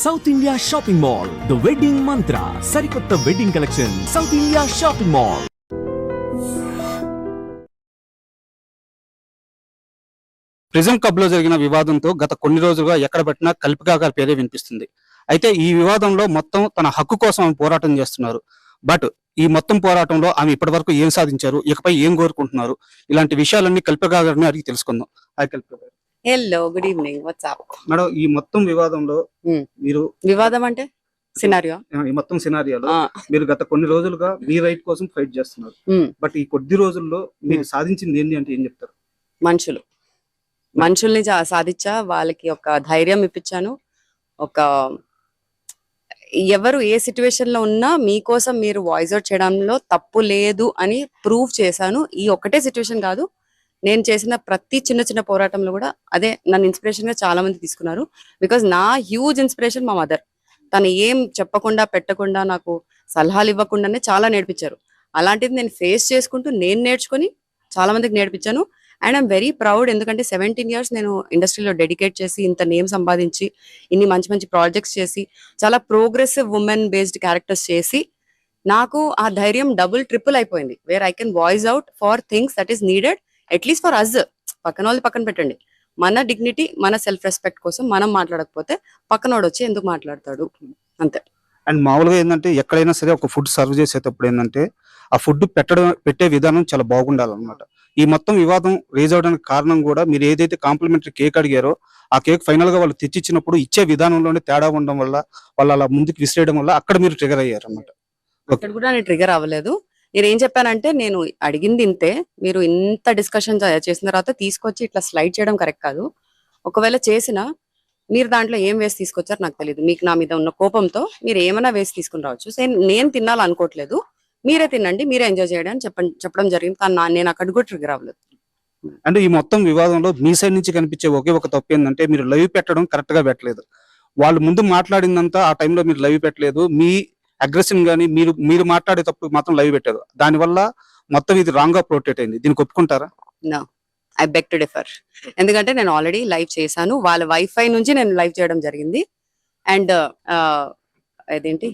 South India shopping mall, the wedding మంత్ర, సరికొత్త wedding collection, south India shopping mall. Prism club లో జరిగిన వివాదంతో గత కొన్ని రోజులుగా ఎక్కడ పెట్టినా కల్పికాగారి పేరే వినిపిస్తుంది. అయితే ఈ వివాదంలో మొత్తం తన హక్కు కోసం ఆమె పోరాటం చేస్తున్నారు. బట్ ఈ మొత్తం పోరాటంలో ఆమె ఇప్పటి వరకు ఏం సాధించారు, ఇకపై ఏం కోరుకుంటున్నారు, ఇలాంటి విషయాలన్నీ కల్పికా గారిని అడిగి తెలుసుకుందాం. హాయ్ కల్పికా గారు. Hello, good evening. WhatsApp madam, ఈ మొత్తం వివాదంలో మీరు వివాదం అంటే సినారియో, ఈ మొత్తం సినారియాలో మీరు గత కొన్ని రోజులుగా మీ రైట్ కోసం ఫైట్ చేస్తున్నారు. బట్ ఈ కొద్ది రోజుల్లో మీరు సాధించింది ఏంటి అంటే ఏం చెప్తారు? మనుషుల్ని సాధించా, వాళ్ళకి ఒక ధైర్యం ఇప్పించాను. ఒక ఎవరు ఏ సిచ్యువేషన్ లో ఉన్నా మీకోసం మీరు వాయిస్ అవుట్ చేయడంలో తప్పు లేదు అని ప్రూవ్ చేశాను. ఈ ఒక్కటే సిచ్యువేషన్ కాదు, నేను చేసిన ప్రతి చిన్న చిన్న పోరాటంలో కూడా అదే నన్ను ఇన్స్పిరేషన్ గా చాలా మంది తీసుకున్నారు. బికాజ్ నా హ్యూజ్ ఇన్స్పిరేషన్ మా మదర్. తను ఏం చెప్పకుండా పెట్టకుండా నాకు సలహాలు ఇవ్వకుండానే చాలా నేర్పించారు. అలాంటిది నేను ఫేస్ చేసుకుంటూ నేను నేర్చుకుని చాలా మందికి నేర్పించాను. అండ్ ఐఎమ్ వెరీ ప్రౌడ్, ఎందుకంటే 17 years నేను ఇండస్ట్రీలో డెడికేట్ చేసి ఇంత నేమ్ సంపాదించి ఇన్ని మంచి మంచి ప్రాజెక్ట్స్ చేసి చాలా ప్రోగ్రెసివ్ ఉమెన్ బేస్డ్ క్యారెక్టర్స్ చేసి నాకు ఆ ధైర్యం డబుల్ ట్రిపుల్ అయిపోయింది. Where I can voice out for things that is needed, at least for us. పక్కన వాళ్ళు పక్కన పెట్టండి, మన డిగ్నిటీ మన సెల్ఫ్ రెస్పెక్ట్ కోసం మనం మాట్లాడకపోతే పక్కనోడు వచ్చి ఎందుకు మాట్లాడతాడు, అంతే. అండ్ మామూలుగా ఏంటంటే ఎక్కడైనా సరే ఒక ఫుడ్ సర్వ్ చేసేటప్పుడు ఏంటంటే ఆ ఫుడ్ పెట్టే విధానం చాలా బాగుండాలన్నమాట. ఈ మొత్తం వివాదం రేజ్ అవడానికి కారణం కూడా మీరు ఏదైతే కాంప్లిమెంటరీ కేక్ అడిగారో ఆ కేక్ ఫైనల్ గా వాళ్ళు తెచ్చిచ్చినప్పుడు ఇచ్చే విధానంలోనే తేడా ఉండడం వల్ల వాళ్ళు అలా ముందుకు విసిరేయడం వల్ల అక్కడ మీరు ట్రిగర్ అయ్యారు అన్నమాట. అక్కడ కూడా నేను ట్రిగర్ అవ్వలేదు. నేను ఏం చెప్పానంటే, నేను అడిగింది ఇంతే, మీరు ఇంత డిస్కషన్ చేసిన తర్వాత తీసుకొచ్చి ఇట్లా స్లైడ్ చేయడం కరెక్ట్ కాదు. ఒకవేళ చేసినా మీరు దాంట్లో ఏం వేసి తీసుకొచ్చారు నాకు తెలియదు. మీకు నా మీద ఉన్న కోపంతో మీరు ఏమైనా వేసి తీసుకుని రావచ్చు. నేను తినాలనుకోవట్లేదు, మీరే తినండి, మీరే ఎంజాయ్ చేయడం అని చెప్పడం జరిగింది. కానీ నేను అక్కడ కూడా ట్రిగర్ అవ్వలేదు. అంటే ఈ మొత్తం వివాదంలో మీ సైడ్ నుంచి కనిపించే ఒకే ఒక తప్పు ఏంటంటే మీరు లైవ్ పెట్టడం కరెక్ట్ గా పెట్టలేదు. వాళ్ళు ముందు మాట్లాడిందంతా ఆ టైంలో మీరు లైవ్ పెట్టలేదు. మీ అగ్రెషన్ గానీ మీరు మాట్లాడేటప్పుడు మాత్రం లైవ్ పెట్టారు. దానివల్ల మొత్తం ఇది రాంగ్ గా ప్రొటెక్ట్ అయింది. దీనికి ఒప్పుకుంటారా? No, I beg to differ. ఎందుకంటే నేను ఆల్రెడీ లైవ్ చేశాను. వాళ్ళ వైఫై నుంచి నేను లైవ్ చేయడం జరిగింది. అండ్ అదేంటి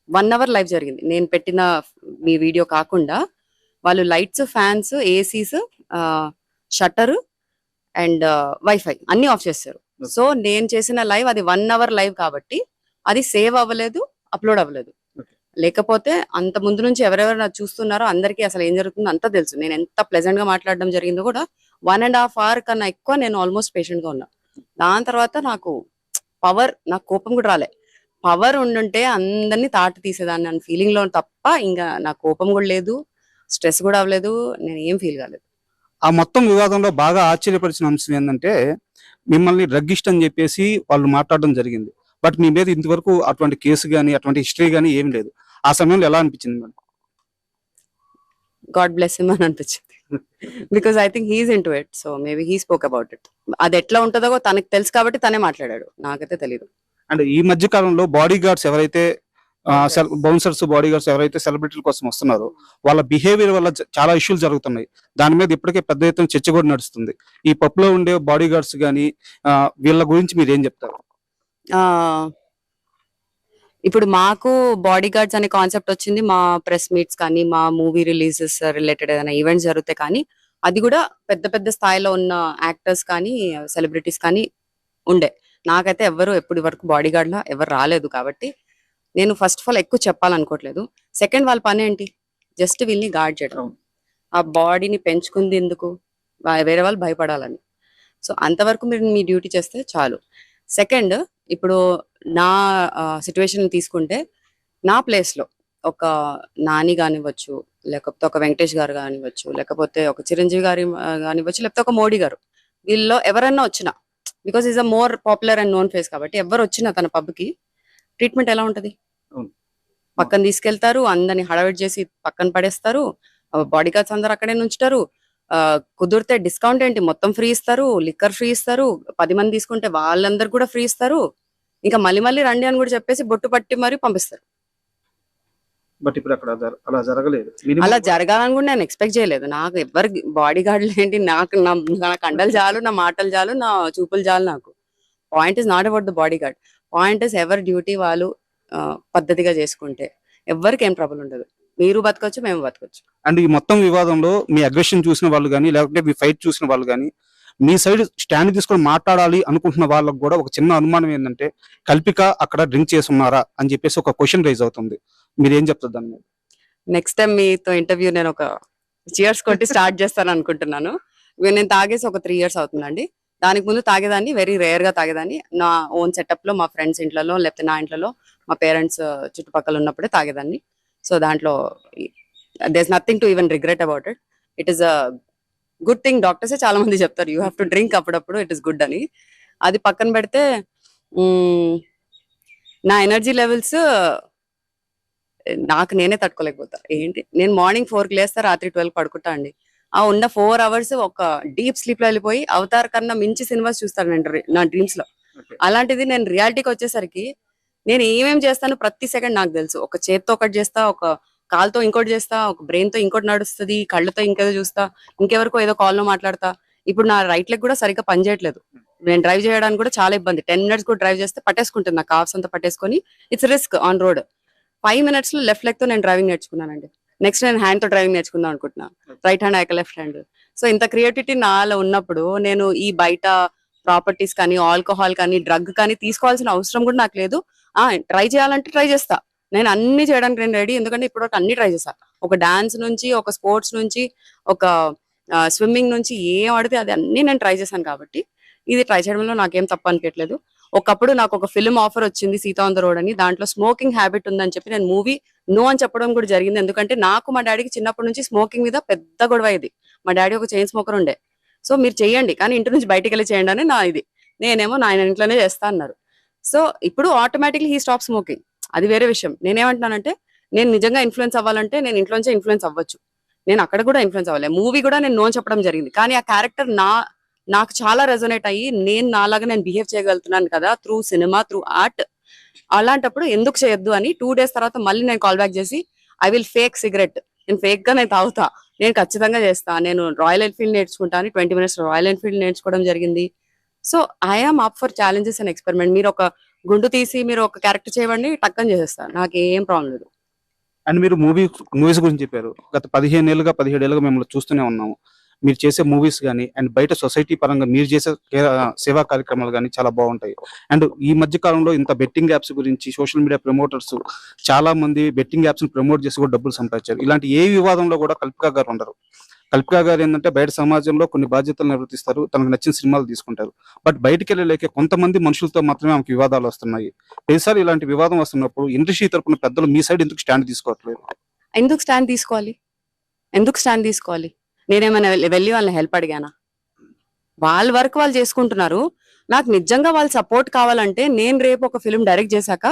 1 hour లైవ్ జరిగింది. నేను పెట్టిన మీ వీడియో కాకుండా వాళ్ళు lights, fans, ACs, shutter and wifi అన్ని ఆఫ్ చేస్తారు. సో నేను చేసిన లైవ్ అది 1 hour లైవ్ కాబట్టి అది సేవ్ అవ్వలేదు, అప్లోడ్ అవ్వలేదు. లేకపోతే అంత ముందు నుంచి ఎవరెవరు నాకు చూస్తున్నారో అందరికీ అసలు ఏం జరుగుతుందో అంతా తెలుసు. నేను ఎంత ప్లెజెంట్ గా మాట్లాడడం జరిగిందో కూడా 1.5 hour కన్నా ఎక్కువ నేను ఆల్మోస్ట్ పేషెంట్ గా ఉన్నా. దాని తర్వాత నాకు కోపం కూడా రాలే. పవర్ ఉండుంటే అందరినీ తాట తీసేదాన్ని అన్న ఫీలింగ్ లో తప్ప ఇంకా నా కోపం కూడా లేదు, స్ట్రెస్ కూడా అవ్వలేదు, నేను ఏం ఫీల్ కాలేదు. ఆ మొత్తం వివాదంలో బాగా ఆశ్చర్యపరిచిన అంశం ఏంటంటే మిమ్మల్ని డ్రగ్గిస్ట్ అని చెప్పేసి వాళ్ళు మాట్లాడడం జరిగింది. బట్ మీ మీద ఇంతవరకు అటువంటి కేసు గానీ అటువంటి హిస్టరీ గానీ ఏం లేదు. ఆ సమయంలో ఎలా అనిపించింది మేడం? గాడ్ బ్లెస్ హిమ్ అని అనిపించింది. Because I think he's into it, so maybe he spoke about it. అది ఎట్లా ఉంటుందో తనకు తెలుసు కాబట్టి తనే మాట్లాడాడు, నాకైతే తెలియదు. అంటే ఈ మధ్య కాలంలో బాడీ గార్డ్స్ ఎవరైతే బౌన్సర్స్, బాడీ గార్డ్స్ ఎవరైతే సెలబ్రిటీల కోసం వస్తున్నారో వాళ్ళ బిహేవియర్ వల్ల చాలా ఇష్యూలు జరుగుతున్నాయి. దాని మీద ఇప్పటికే పెద్ద ఎత్తున చర్చ కూడా నడుస్తుంది. ఈ పబ్లో ఉండే బాడీ గార్డ్స్ కానీ వీళ్ళ గురించి మీరు ఏం చెప్తారు? ఇప్పుడు మాకు బాడీ గార్డ్స్ అనే కాన్సెప్ట్ వచ్చింది మా ప్రెస్ మీట్స్ కానీ, మా మూవీ రిలీజెస్ రిలేటెడ్ ఏదైనా ఈవెంట్స్ జరుగుతాయి. కానీ అది కూడా పెద్ద పెద్ద స్థాయిలో ఉన్న యాక్టర్స్ కానీ సెలబ్రిటీస్ కానీ ఉండే. నాకైతే ఎప్పటి వరకు బాడీ గార్డ్ లా ఎవరు రాలేదు. కాబట్టి నేను ఫస్ట్ ఆఫ్ ఆల్ ఎక్కువ చెప్పాలనుకోవట్లేదు. సెకండ్, వాళ్ళ పని ఏంటి? జస్ట్ వీళ్ళని గార్డ్ చేయడం. ఆ బాడీని పెంచుకుంది ఎందుకు? వేరే వాళ్ళు భయపడాలని. సో అంతవరకు మీరు మీ డ్యూటీ చేస్తే చాలు. సెకండ్, ఇప్పుడు నా సిచ్యువేషన్ తీసుకుంటే నా ప్లేస్లో ఒక నాని కానివ్వచ్చు, లేకపోతే ఒక వెంకటేష్ గారు కానివ్వచ్చు, లేకపోతే ఒక చిరంజీవి గారి కానివ్వచ్చు, లేకపోతే ఒక మోడీ గారు, వీళ్ళలో ఎవరన్నా వచ్చినా, because is a more popular and known face కాబట్టి ఎవరు వచ్చినా తన పబ్కి ట్రీట్మెంట్ ఎలా ఉంటది? పక్కన తీసుకెళ్తారు, అందరిని హడావిడి చేసి పక్కన పడేస్తారు, బాడీ గార్డ్స్ అందరు అక్కడే ఉంచుతారు. కుదిరితే డిస్కౌంట్ ఏంటి మొత్తం ఫ్రీ ఇస్తారు, లిక్కర్ ఫ్రీ ఇస్తారు, 10 మంది తీసుకుంటే వాళ్ళందరు కూడా ఫ్రీ ఇస్తారు. ఇంకా మళ్ళీ రండి అని కూడా చెప్పేసి బొట్టు పట్టి మరి పంపిస్తారు. బట్ ఇప్పుడు అక్కడ అలా జరగలేదు. అలా జరగాలని కూడా నేను ఎక్స్పెక్ట్ చేయలేదు. నాకు ఎవరు బాడీ గార్డులు ఏంటి, నాకు నా కండలు చాలు, నా మాటలు చాలు, నా చూపులు చాలు. నాకు point is not about the body guard. Point ఎవరి డ్యూటీ వాళ్ళు పద్ధతిగా చేసుకుంటే ఎవరికి ఏం ట్రబుల్ ఉండదు. మీరు బతకొచ్చు, మేము బతకొచ్చు. అండ్ ఈ మొత్తం వివాదంలో మీ అగ్రెషన్ చూసిన వాళ్ళు కానీ లేకపోతే మీ ఫైట్ చూసిన వాళ్ళు కానీ మీ సైడ్ స్టాండ్ తీసుకొని మాట్లాడాలి అనుకుంటున్న వాళ్ళకు కూడా ఒక చిన్న అనుమానం ఏంటంటే కల్పిక అక్కడ డ్రింక్ చేసి ఉన్నారా అని చెప్పేసి ఒక క్వశ్చన్ రైజ్ అవుతుంది. మీరు ఏం చెప్తారు దాని మీద? నెక్స్ట్ టైం మీతో ఇంటర్వ్యూ నేను ఒక చియర్స్ కొట్టి స్టార్ట్ చేస్తాను అనుకుంటున్నాను. నేను తాగేసి ఒక 3 years అవుతుందండి. దానికి ముందు తాగేదాన్ని, వెరీ రేర్ గా తాగేదాన్ని. నా ఓన్ సెటప్ లో, మా ఫ్రెండ్స్ ఇంట్లో లేకపోతే నా ఇంట్లో, మా పేరెంట్స్ చుట్టుపక్కల ఉన్నప్పుడే తాగేదాన్ని. సో దాంట్లో there is nothing to even regret about it. It is a good thing. డాక్టర్సే చాలా మంది చెప్తారు యూ హ్యావ్ టు డ్రింక్ అప్పుడప్పుడు, ఇట్ ఇస్ గుడ్ అని. అది పక్కన పెడితే నా ఎనర్జీ లెవెల్స్ నాకు నేనే తట్టుకోలేకపోతా. ఏంటి, నేను మార్నింగ్ 4కి లేస్తా, రాత్రి 12కి పడుకుంటా అండి. ఆ ఉన్న 4 hours ఒక డీప్ స్లీప్ లో వెళ్ళిపోయి అవతార్ కన్నా మించి సినిమాస్ చూస్తాను నేను నా డ్రీమ్స్ లో. అలాంటిది నేను రియాలిటీకి వచ్చేసరికి నేను ఏమేం చేస్తాను ప్రతి సెకండ్ నాకు తెలుసు. ఒక చేత్తో ఒకటి చేస్తా, ఒక కాల్తో ఇంకోటి చేస్తా, ఒక బ్రెయిన్ తో ఇంకోటి నడుస్తుంది, కళ్ళతో ఇంకేదో చూస్తా, ఇంకెవరికో ఏదో కాల్ లో మాట్లాడతా. ఇప్పుడు నా రైట్ లెగ్ కూడా సరిగ్గా పనిచేయట్లేదు. నేను డ్రైవ్ చేయడానికి కూడా చాలా ఇబ్బంది. 10 minutes కూడా డ్రైవ్ చేస్తే పట్టేసుకుంటుంది, నా కాఫ్స్ అంతా పట్టేసుకొని. It's risk on road. 5 minutes లో లెఫ్ట్ లెగ్ తో నేను డ్రైవింగ్ నేర్చుకున్నానండి. నెక్స్ట్ నేను హ్యాండ్ తో డ్రైవింగ్ నేర్చుకుందాం అనుకుంటున్నా. రైట్ హ్యాండ్ అయ్యాక లెఫ్ట్ హ్యాండ్. సో ఇంత క్రియేటివిటీ నాలో ఉన్నప్పుడు నేను ఈ బయట ప్రాపర్టీస్ కానీ, ఆల్కహాల్ కానీ, డ్రగ్ కానీ తీసుకోవాల్సిన అవసరం కూడా నాకు లేదు. ట్రై చేయాలంటే ట్రై చేస్తా. నేను అన్ని చేయడానికి నేను రెడీ. ఎందుకంటే ఇప్పుడు అన్ని ట్రై చేస్తా. ఒక డాన్స్ నుంచి, ఒక స్పోర్ట్స్ నుంచి, ఒక స్విమ్మింగ్ నుంచి, ఏం ఆడితే అది అన్ని నేను ట్రై చేశాను. కాబట్టి ఇది ట్రై చేయడంలో నాకేం తప్పు అనిపించట్లేదు. ఒకప్పుడు నాకు ఒక ఫిల్మ్ ఆఫర్ వచ్చింది, సీతా ఆన్ ద రోడ్ అని. దాంట్లో స్మోకింగ్ హ్యాబిట్ ఉందని చెప్పి నేను మూవీ నో అని చెప్పడం కూడా జరిగింది. ఎందుకంటే నాకు మా డాడీకి చిన్నప్పటి నుంచి స్మోకింగ్ మీద పెద్ద గొడవ ఇది. మా డాడీ ఒక చైన్ స్మోకర్ ఉండే. సో మీరు చేయండి కానీ ఇంటి నుంచి బయటికి వెళ్ళి చేయండి అని నా ఇది. నేనేమో నా ఆయన ఇంట్లోనే చేస్తా అన్నారు. సో ఇప్పుడు ఆటోమేటిక్లీ హీ స్టాప్ స్మోకింగ్. అది వేరే విషయం. నేనేమంటున్నానంటే నేను నిజంగా ఇన్ఫ్లుయెన్స్ అవ్వాలంటే నేను ఇంట్లోంచే ఇన్ఫ్లుయెన్స్ అవ్వచ్చు. నేను అక్కడ కూడా ఇన్ఫ్లుయెన్స్ అవ్వాలి. మూవీ కూడా నేను నో చెప్పడం జరిగింది. కానీ ఆ క్యారెక్టర్ నాకు చాలా రెజొనేట్ అయ్యి నేను నాలాగా నేను బిహేవ్ చేయగలుగుతున్నాను కదా త్రూ సినిమా, త్రూ ఆర్ట్. అలాంటప్పుడు ఎందుకు చేయొద్దు అని 2 days తర్వాత మళ్ళీ నేను కాల్ బ్యాక్ చేసి ఐ విల్ ఫేక్ సిగరెట్, నేను ఫేక్ గా నేను తాగుతా, నేను ఖచ్చితంగా చేస్తా, నేను రాయల్ ఎన్ఫీల్డ్ నేర్చుకుంటా అని 20 minutes రాయల్ ఎన్ఫీల్డ్ నేర్చుకోవడం జరిగింది. So I'm up for challenges and experiment. మీరు ఒక గుండు తీసి మీరు ఒక క్యారెక్టర్ చేయవండి, టక్కని చేసేస్తా, నాకు ఏం ప్రాబ్లం లేదు. అండ్ మీరు మూవీస్ గురించి చెప్పారు. గత 15 ఏళ్ళుగా 17 ఏళ్ళుగా మిమ్మల్ని చూస్తూనే ఉన్నాము. మీరు చేసే మూవీస్ కానీ అండ్ బయట సొసైటీ పరంగా మీరు చేసే సేవా కార్యక్రమాలు కానీ చాలా బాగుంటాయి. అండ్ ఈ మధ్య కాలంలో ఇంత బెట్టింగ్ యాప్స్ గురించి సోషల్ మీడియా ప్రమోటర్స్ చాలా మంది బెట్టింగ్ యాప్స్ ప్రమోట్ చేసి కూడా డబ్బులు సంపాదించారు. ఇలాంటి ఏ వివాదంలో కూడా కల్పిక గారు ఉండరు. కల్పిక గారు ఏంటంటే బయట సమాజంలో కొన్ని బాధ్యతలు నిర్వర్తిస్తారు, తనకు నచ్చిన సినిమాలు తీసుకుంటారు. బట్ బయటికి వెళ్ళలేక కొంతమంది మనుషులతో మాత్రమే ఆమెకు వివాదాలు వస్తున్నాయి. ప్రతిసారి ఇలాంటి వివాదం వస్తున్నప్పుడు ఇండస్ట్రీ తరపున పెద్దలు మీ సైడ్ ఎందుకు స్టాండ్ తీసుకోవట్లేదు? ఎందుకు స్టాండ్ తీసుకోవాలి? నేనేమైనా వెళ్ళి వాళ్ళని హెల్ప్ అడిగానా? వాళ్ళ వర్క్ వాళ్ళు చేసుకుంటున్నారు. నాకు నిజంగా వాళ్ళ సపోర్ట్ కావాలంటే నేను రేపు ఒక ఫిల్మ్ డైరెక్ట్ చేశాక,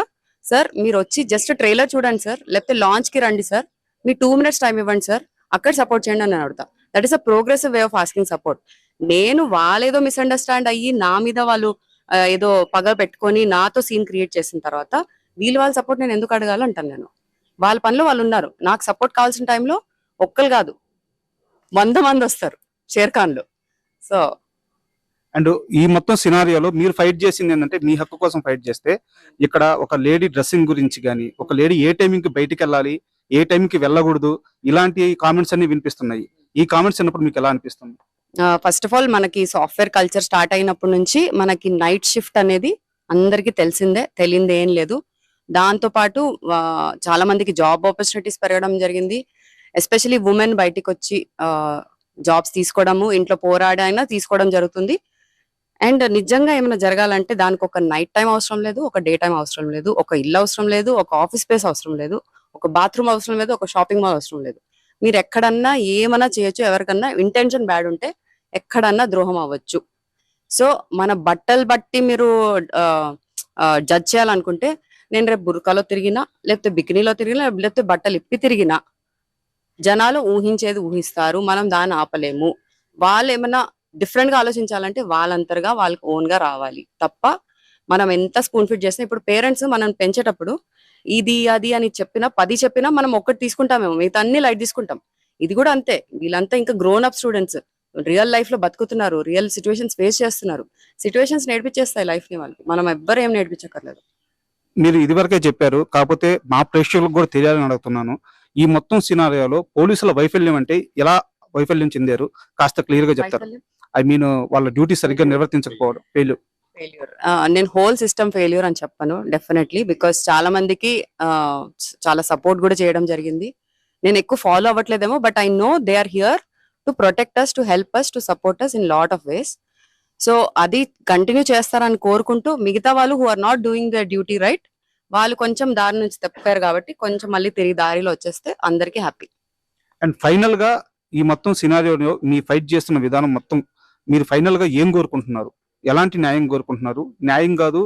సార్ మీరు వచ్చి జస్ట్ ట్రైలర్ చూడండి సార్, లేకపోతే లాంచ్ కి రండి సార్, మీ 2 minutes టైం ఇవ్వండి సార్, అక్కడ సపోర్ట్ చేయండి అని అడుగుతా. That is a progressive way of asking support. నేను వాళ్ళేదో మిస్అండర్స్టాండ్ అయ్యి నా మీద వాళ్ళు ఏదో పగ పెట్టుకొని నాతో సీన్ క్రియేట్ చేసిన తర్వాత వాళ్ళ సపోర్ట్ నేను ఎందుకు అడగాలంటాను. నేను వాళ్ళ పనిలో వాళ్ళు ఉన్నారు. నాకు సపోర్ట్ కావాల్సిన టైంలో ఒక్కరు కాదు 100 మంది వస్తారు షేర్ఖాన్లు. సో అండ్ ఈ మొత్తం సినారియోలో మీరు ఫైట్ చేసింది ఏంటంటే మీ హక్కు కోసం ఫైట్ చేస్తే, ఇక్కడ ఒక లేడీ డ్రెస్సింగ్ గురించి కానీ, ఒక లేడీ ఏ టైంకి బయటికి వెళ్ళాలి, ఏ టైంకి వెళ్ళకూడదు, ఇలాంటి కామెంట్స్ అన్ని వినిపిస్తున్నాయి. ఈ కామెంట్స్ అన్నప్పుడు మీకు ఎలా అనిపిస్తుంది? ఫస్ట్ ఆఫ్ ఆల్ మనకి సాఫ్ట్వేర్ కల్చర్ స్టార్ట్ అయినప్పటి నుంచి మనకి నైట్ షిఫ్ట్ అనేది అందరికీ తెలియంది ఏం లేదు. దాంతో పాటు చాలా మందికి జాబ్ ఆపర్చునిటీస్ పెరగడం జరిగింది. ఎస్పెషలీ ఉమెన్ బయటికి వచ్చి జాబ్స్ తీసుకోవడము, ఇంట్లో పోరాడైనా తీసుకోవడం జరుగుతుంది. అండ్ నిజంగా ఏమైనా జరగాలంటే దానికి ఒక నైట్ టైం అవసరం లేదు, ఒక డే టైం అవసరం లేదు, ఒక ఇల్లు అవసరం లేదు, ఒక ఆఫీస్ స్పేస్ అవసరం లేదు, ఒక బాత్రూమ్ అవసరం లేదు, ఒక షాపింగ్ మాల్ అవసరం లేదు. మీరు ఎక్కడన్నా ఏమన్నా చేయొచ్చు. ఎవరికన్నా ఇంటెన్షన్ బ్యాడ్ ఉంటే ఎక్కడన్నా ద్రోహం అవ్వచ్చు. సో మన బట్టలు బట్టి మీరు జడ్జ్ చేయాలనుకుంటే, నేను రేపు బుర్కాలో తిరిగినా, లేకపోతే బికినీలో తిరిగినా, లేకపోతే బట్టలు ఇప్పి తిరిగినా జనాలు ఊహించేది ఊహిస్తారు. మనం దాన్ని ఆపలేము. వాళ్ళు ఏమైనా డిఫరెంట్ గా ఆలోచించాలంటే వాళ్ళంతగా వాళ్ళకి ఓన్ గా రావాలి తప్ప మనం ఎంత స్పూన్ ఫిట్ చేసినా. ఇప్పుడు పేరెంట్స్ మనం పెంచేటప్పుడు ఇది అది అని 10 చెప్పినా మనం ఒక్కటి తీసుకుంటామేమో, మిగతా అన్ని లైట్ తీసుకుంటాం. ఇది కూడా అంతే. వీళ్ళంతా ఇంకా grown up students, real life లో బతుకుతున్నారు, రియల్ సిచ్యువేషన్స్ ఫేస్ చేస్తున్నారు. సిచ్యువేషన్స్ నేర్పించేస్తాయి లైఫ్ ని వాళ్ళకి. మనం ఎవ్వరు ఏం నేర్పించక్కర్లేదు. మీరు ఇదివరకే చెప్పారు, కాకపోతే మా ప్రేక్షకులకు కూడా తెలియాలని అడుగుతున్నాను. ఈ మొత్తం సినారియోలో పోలీసుల వైఫల్యం అంటే ఎలా వైఫల్యం చెందారు, కాస్త క్లియర్ గా చెప్తారు. ఐ మీన్ వాళ్ళ డ్యూటీ సరిగ్గా నిర్వర్తించకపోవడం, ఫెయిల్యూర్. నేను హోల్ సిస్టమ్ ఫెయిల్యూర్ అని చెప్పను డెఫినెట్లీ, బికాస్ చాలా మందికి చాలా సపోర్ట్ కూడా చేయడం జరిగింది. నేను ఎక్కువ ఫాలో అవ్వట్లేదేమో, but I know they are here to protect us, to help us, to support us in lot of ways. So అది కంటిన్యూ చేస్తారని కోరుకుంటూ, మిగతా వాళ్ళు who are not doing the duty right, వాళ్ళు కొంచెం దారి నుంచి తప్పారు కాబట్టి కొంచెం మళ్ళీ తిరిగి దారిలో వచ్చేస్తే అందరికీ హ్యాపీ. అండ్ ఫైనల్ గా ఈ మొత్తం సినారియోలో మీ ఫైట్ చేస్తున్న విధానం మొత్తం మీరు ఫైనల్ గా ఏం కోరుకుంటున్నారు, ఎలాంటి న్యాయం కోరుకుంటున్నారు? న్యాయం కాదు,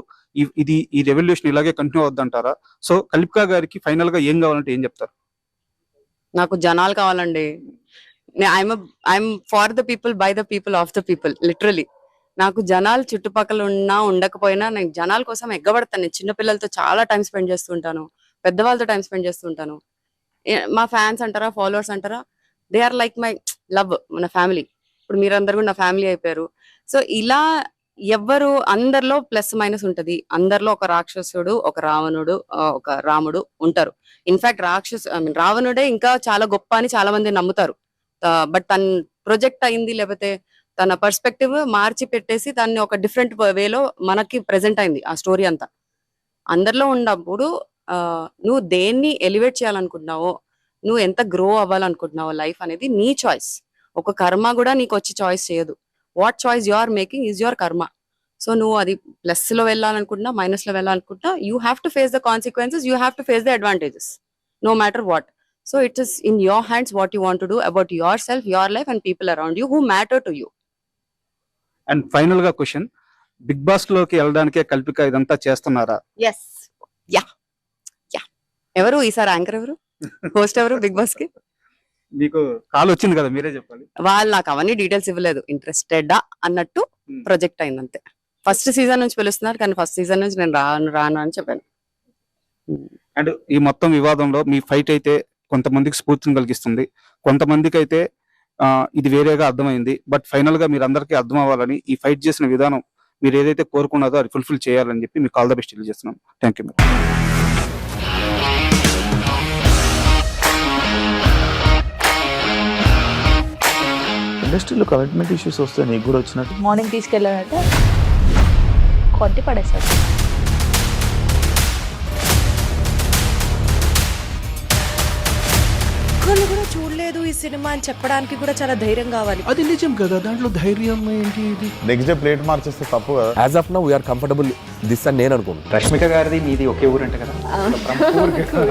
ఈ రెవల్యూషన్ ఇలాగే కంటిన్యూ అవుద్దంటారా? సో కల్పికా గారికి ఫైనల్ గా ఏం కావాలంటే ఏం చెప్తారు? నాకు జనాలు కావాలండి. I'm for the people, by the people, of the people, literally. నాకు జనాలు చుట్టుపక్కల ఉన్నా ఉండకపోయినా నేను జనాల కోసం ఎగ్గబడతాను. నేను చిన్నపిల్లలతో చాలా టైం స్పెండ్ చేస్తుంటాను, పెద్దవాళ్ళతో టైం స్పెండ్ చేస్తుంటాను. మా ఫ్యాన్స్ అంటారా, ఫాలోవర్స్ అంటారా, they are like my love, మన ఫ్యామిలీ. ఇప్పుడు మీరందరూ కూడా నా ఫ్యామిలీ అయిపోయారు. సో ఇలా ఎవ్వరు, అందరిలో ప్లస్ మైనస్ ఉంటది. అందరిలో ఒక రాక్షసుడు, ఒక రావణుడు, ఒక రాముడు ఉంటారు. ఇన్ఫాక్ట్ రావణుడే ఇంకా చాలా గొప్ప అని చాలా మంది నమ్ముతారు. బట్ తన ప్రొజెక్ట్ అయింది, లేకపోతే తన పర్స్పెక్టివ్ మార్చి పెట్టేసి దాన్ని ఒక డిఫరెంట్ వేలో మనకి ప్రెజెంట్ అయింది ఆ స్టోరీ అంతా. అందరిలో ఉన్నప్పుడు నువ్వు దేన్ని ఎలివేట్ చేయాలనుకుంటున్నావో, నువ్వు ఎంత గ్రో అవ్వాలనుకుంటున్నావో, లైఫ్ అనేది నీ చాయిస్. ఒక కర్మ కూడా నీకు వచ్చి చాయిస్ చేయదు. What choice you are making is your karma. So నువ్వు అది ప్లస్ లో వెళ్ళాలనుకుంటున్నా, మైనస్ లో వెళ్ళాలనుకుంటున్నా, you have to face the consequences, you have to face the advantages, no matter what. So it is in your hands what you want to do about yourself, your life and people around you who matter to you. And final గా question, big boss లోకి వెళ్ళడానికే కల్పిక ఇదంతా చేస్తున్నారా? Yes, ya ya. ఎవరు ఈసారి anchor, ఎవరు host, ఎవరు big boss కి? మీకు కాల్ వచ్చింది కదా, మీరే చెప్పాలి. వాళ్ళు నాకు అవన్నీ డీటెయిల్స్ ఇవ్వలేదు. ఇంట్రెస్టెడా అన్నట్టు ప్రొజెక్ట్ అయింది అంతే. ఫస్ట్ సీజన్ నుంచి పిలుస్తున్నారు, కానీ ఫస్ట్ సీజన్ నుంచి నేను రాను అని చెప్పాను. అండ్ ఈ మొత్తం వివాదంలో మీ ఫైట్ అయితే కొంతమందికి స్ఫూర్తిని కలిగిస్తుంది, కొంతమందికి అయితే ఇది వేరేగా అర్థమైంది. బట్ ఫైనల్ గా మీరు అందరికీ అర్థం అవ్వాలని, ఈ ఫైట్ చేసిన విధానం మీరు ఏదైతే కోరుకున్నారో అది ఫుల్ఫిల్ చేయాలని చెప్పి మీకు ఆల్ ద బెస్ట్ తెలియజేస్తున్నాం. Thank you. ఇండస్ట్రీలో కమిట్మెంట్ ఇష్యూస్ వస్తే నీకు కూడా వచ్చినట్టు? మార్నింగ్ తీసుకెళ్ళాడంటే కొట్టి పడేస్తాడు. ఒక్కళ్ళు కూడా చూడలేదు ఈ సినిమా అని చెప్పడానికి కూడా చాలా ధైర్యం కావాలి. అది నిజం కదా, దాంట్లో ధైర్యం ఏంటి? ఇది నెక్స్ట్ డే ప్లేట్ మార్చేస్తే తప్పు కదా. As of now we're comfortable this అని నేను అనుకుంటున్నాను. రష్మిక గారిది మీది ఒకే ఊరంట కదా?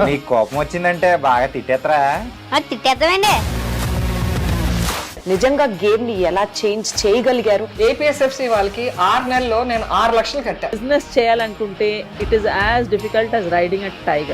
నీకు కోపం వచ్చిందంటే బాగా తిట్టేత్తరా? తిట్టేద్దామండి. నిజంగా గేమ్ ని ఎలా చేంజ్ చేయగలిగారు? ఏపీఎస్ఎఫ్సి వాళ్ళకి 6 నెలల్లో నేను 6 లక్షలు కట్టా. బిజినెస్ చేయాలనుకుంటే it is as difficult as riding a tiger.